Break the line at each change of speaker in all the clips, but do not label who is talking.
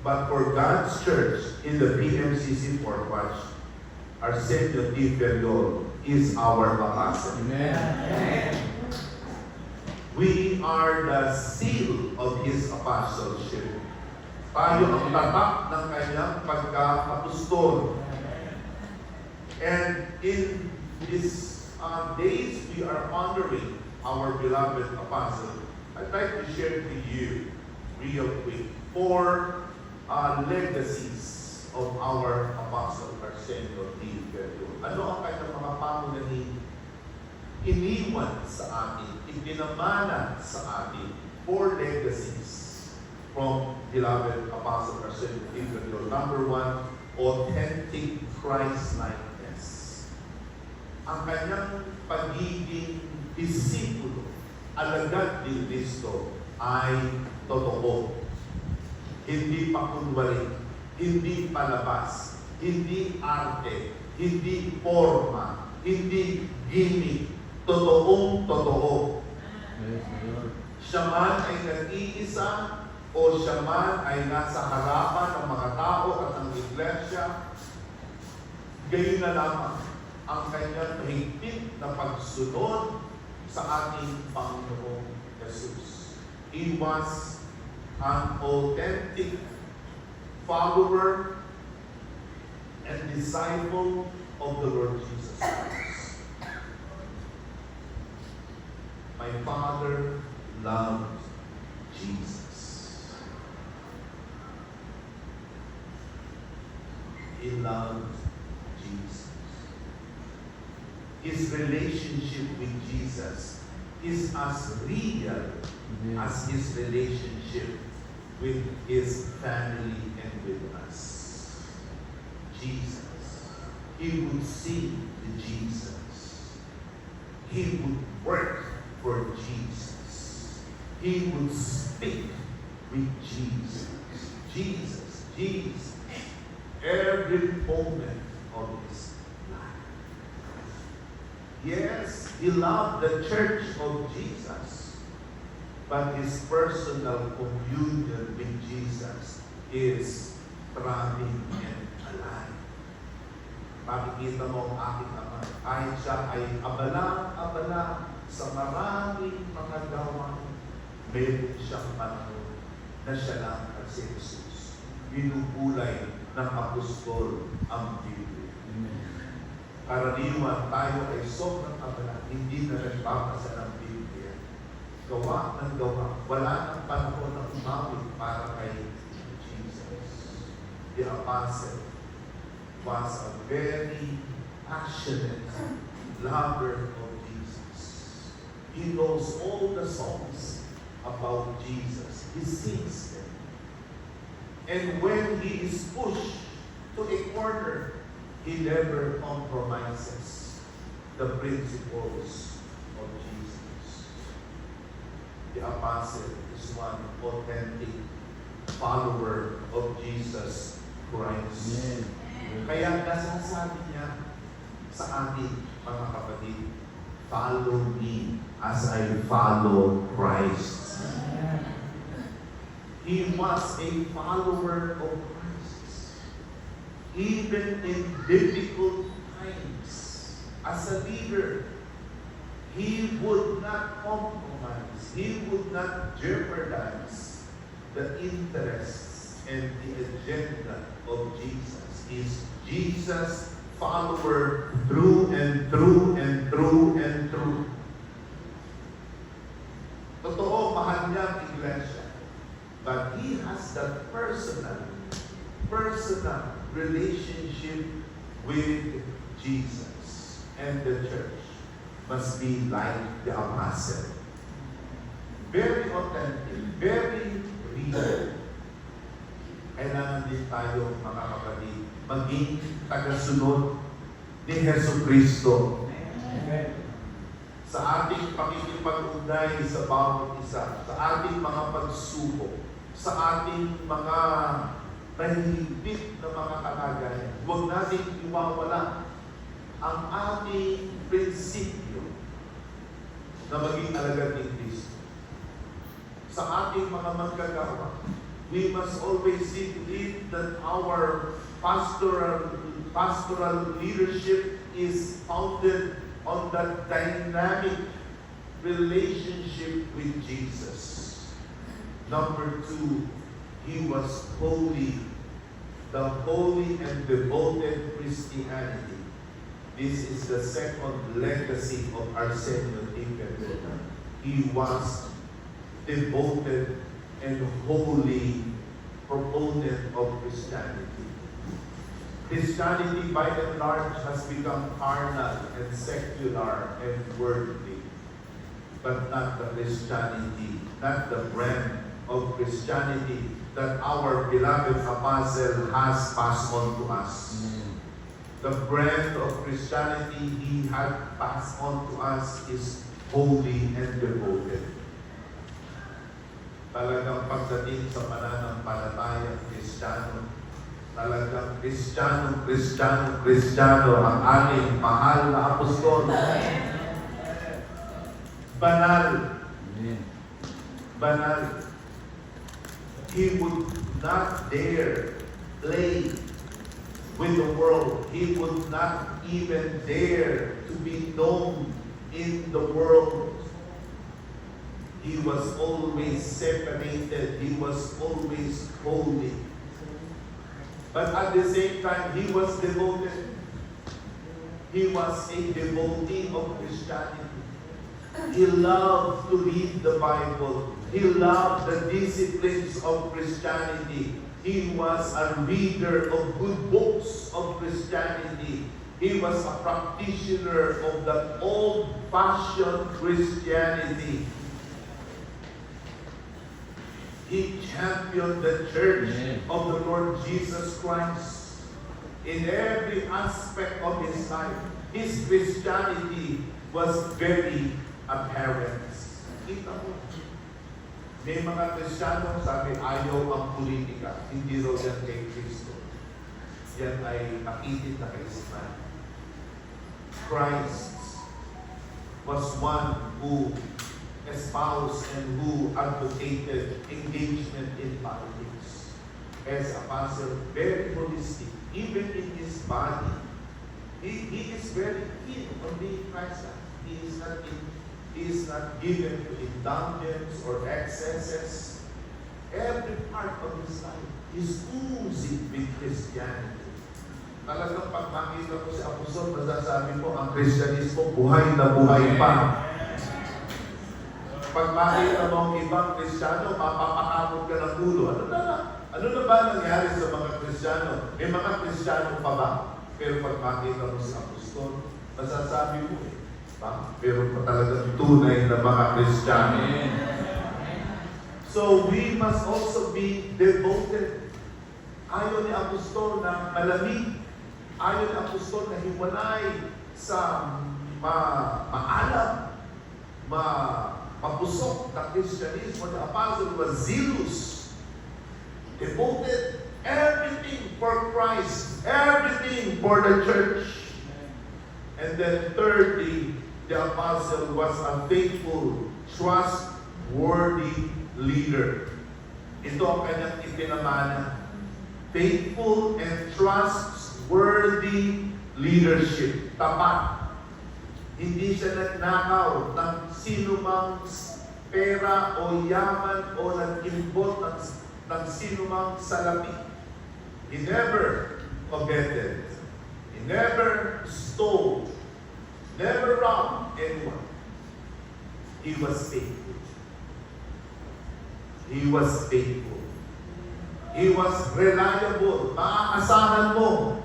But for God's church in the PMCC Fort Watch, Arsenio T. Ferriol is our apostle.
Amen.
We are the seal of His apostleship. Tayo ang tatak ng kanyang pagka-apostol. And in these days, we are honoring our beloved apostle. I'd like to share to you real quick 4 legacies of our apostle Arsenio T. Ferriol. Ano ang kanyang mga pangunahin iniwan sa atin, ipinamana sa atin? 4 legacies from beloved apostle Arsenio T. Ferriol. Number 1, authentic Christ-likeness. Ang kanyang pagiging disipulo, alagad ni Kristo ay totoo. Hindi pakunwari, hindi palabas, hindi arte, hindi forma, hindi gimmick. Totoong totoo. Siya man ay nag-iisa o siya man ay nasa harapan ng mga tao at ng iglesia, gayon na lamang ang kanyang mahigpit na pagsunod sa ating Panginoong Jesus. He was an authentic follower and disciple of the Lord Jesus Christ. My father loved Jesus. He loved Jesus. His relationship with Jesus is as real as his relationship with his family and with us. Jesus. He would sing to Jesus. He would work for Jesus. He would speak with Jesus. Jesus. Jesus. Every moment of his life. Yes, he loved the church of Jesus, but his personal communion with Jesus is thriving and alive. Makikita mo ang aking ama, kahit siya ay abala sa maraming mga gawain, meron siyang panahon na siya lang at si Jesus. Binubulay ng apostol ang Biblia. Karaniwan tayo ay sobrang abala, hindi na nagbabasa ng Biblia. Gawa ng gawa, wala ng panahon na umawit para kay Jesus. The apostle was a very passionate lover of Jesus. He knows all the songs about Jesus. He sings them. And when he is pushed to a corner, he never compromises the principles of Jesus. The apostle is one authentic follower of Jesus Christ.
Amen.
Kaya nasasabi niya sa atin, mga kapatid, follow me as I follow Christ. He was a follower of Christ. Even in difficult times, as a leader, he would not compromise. He would not jeopardize the interests and the agenda of Jesus. He's Jesus' follower through and through and through and through. Totoo, mahal niya ang iglesia. But he has that personal relationship with Jesus. And the church must be like the apostle. Very authentic, very real. Kailangan din tayo, mga kapatid, maging tagasunod ni Jesucristo. Sa ating pakikipag-ugnay sa bawat isa, sa ating mga pagsubok, sa ating mga nahihigpit na mga kalagayan, huwag natin iwawala ang ating prinsipyo na maging alagad ni Kristo. Sa ating mga manggagawa, We must always see to it that our pastoral leadership is founded on that dynamic relationship with Jesus. Number 2, he was holy. The holy and devoted Christianity. This is the second legacy of Arsenio de Perdona. He was devoted and holy proponent of Christianity. Christianity by and large has become carnal and secular and worldly, but not the Christianity, not the brand of Christianity that our beloved apostle has passed on to us. The brand of Christianity he had passed on to us is holy and devoted. Talagang pagdating sa pananampalatayang Kristiyano, talagang Kristiyano ang ating mahal na apostol. Banal. Banal. He would not dare play with the world. He would not even dare to be known in the world. He was always separated. He was always holy. But at the same time, he was devoted. He was a devotee of Christianity. He loved to read the Bible. He loved the disciplines of Christianity. He was a reader of good books of Christianity. He was a practitioner of the old-fashioned Christianity. He championed the church of the Lord Jesus Christ in every aspect of his life. His Christianity was very apparent. Kita mo, may mga Kristiyano sabi ayaw ang politika, hindi raw yan kay Kristo. Yan ay nakitid na kaisipan. Christ was one who espoused and who advocated engagement in politics. As apostle, very holistic, even in his body. He is very keen on being Christ-like. He is not given to indulgence or excesses. Every part of his life is oozing with Christianity. Talagang pag makita ko si Apostol, masasabi ko, ang Kristyanismo buhay na buhay pa. Pag makita mo ang ibang Kristiyano, mapapakamot ka ng ulo. Ano na ba nangyari sa mga Kristiyano? May mga Kristiyano pa ba? Pero pag makita mo si Apostol, masasabi mo meron pa talagang tunay na mga Kristiyano. So we must also be devoted. Ayaw ni Apostol na malamig. Ayaw ni Apostol na hiwalay sa maalam, mapusok na Kristyanismo. The Apostle was zealous, devoted, everything for Christ, everything for the church. And then thirdly, the Apostle was a faithful, trustworthy leader. Ito ang kanyang ipinamana. Faithful and trustworthy leadership. Tapat. Hindi siya nagnakaw ng sinumang pera o yaman o nag-imbot ng sinumang salapi. He never coveted. He never stole. Never wronged anyone. He was faithful. He was faithful. He was reliable. Maaasahan mo.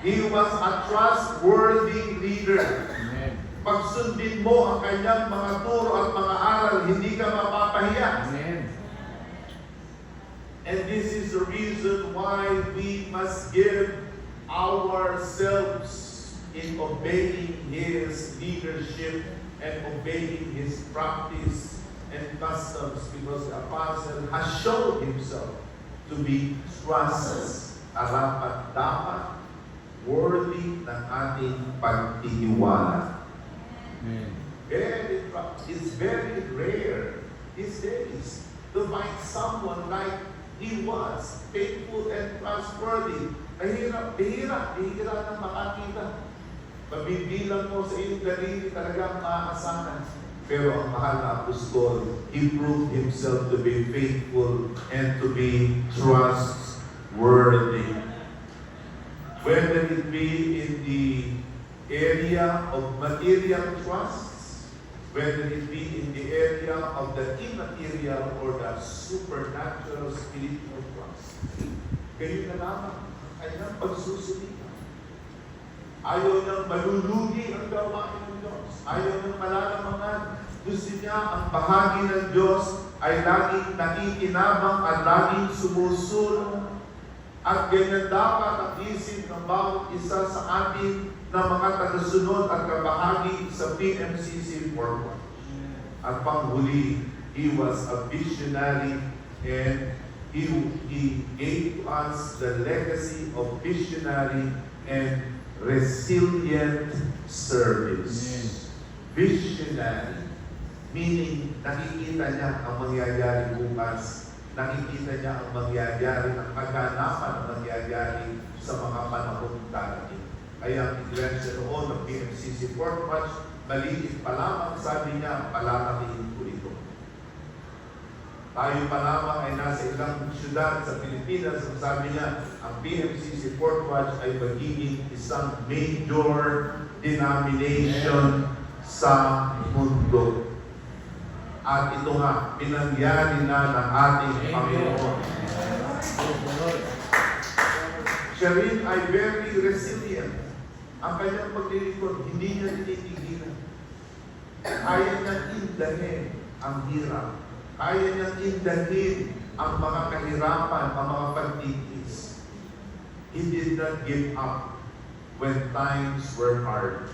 He was a trustworthy leader.
Amen.
Pag sundin mo ang kanyang mga turo at mga aral, hindi ka mapapahiya.
Amen.
And this is the reason why we must give ourselves in obeying his leadership and obeying his practice and customs, because the apostle has shown himself to be trusted, karapat-dapat, worthy ng ating pagtitiwala. It's very rare these days to find someone like He was faithful and trustworthy. Bihira nang makakita. Mabibilang mo sa iyong daliri talagang maaasahan. Pero ang mahal na apostol, he proved himself to be faithful and to be trustworthy. Whether it be in the area of material trusts, whether it be in the area of the immaterial or the supernatural spiritual trust. Kayo na lamang ang kanyang pagsusulitan. Ayaw niyang malulugi ang gawain ng Diyos. Ayaw niyang malalamangan. Gusto niya ang bahagi ng Diyos ay laging nakikinabang at laging sumusunod. At ganyan dapat ang isip ng bawat isa sa atin na mga tagasunod at kabahagi sa PMCC Worldwide. At panghuli, he was a visionary and he gave to us the legacy of visionary and resilient service. Visionary, meaning nakikita niya ang mangyayari bukas. Nakikita niya ang mangyayari, ang kaganapan ang mangyayari sa mga panahon darating. Kaya ang iglesia noon ng PMCC Fort Watch, maliit pa lamang, sabi niya, palalakihin ko ito. Tayo pa lamang ay nasa ilang syudad sa Pilipinas, sabi niya, ang PMCC Fort Watch ay magiging isang major denomination sa mundo. At ito nga, pinangyari na ng ating Panginoon. Siya rin ay very resilient. Ang kanyang paglilingkod, hindi niya tinitigilan. Kaya niyang indahin ang hirap. Kaya niyang indahin ang mga kahirapan, ang mga pagtitis. He did not give up when times were hard.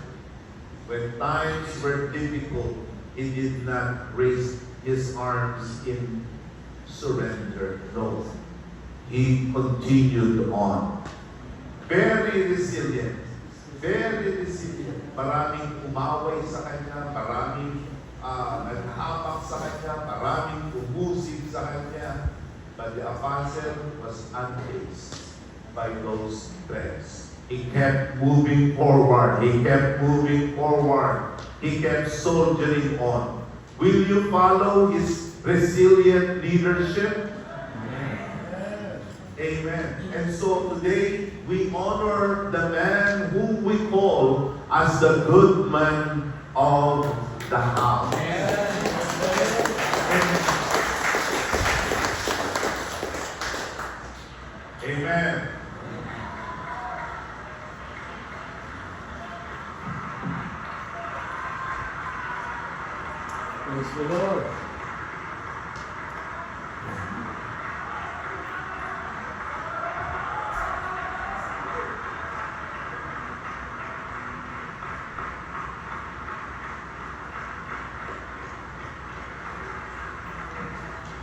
When times were difficult, he did not raise his arms in surrender. No. He continued on. Very resilient. Very resilient. Maraming umaway sa kanya, maraming naghahamak sa kanya, maraming umusig sa kanya. But the apostle was unfazed by those threats. He kept moving forward. He kept moving forward. He kept soldiering on. Will you follow his resilient leadership? Amen. And so today, we honor the man whom we call as the good man of the house. Amen.
Praise the Lord.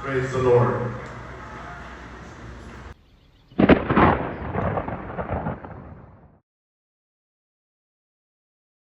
Praise the Lord.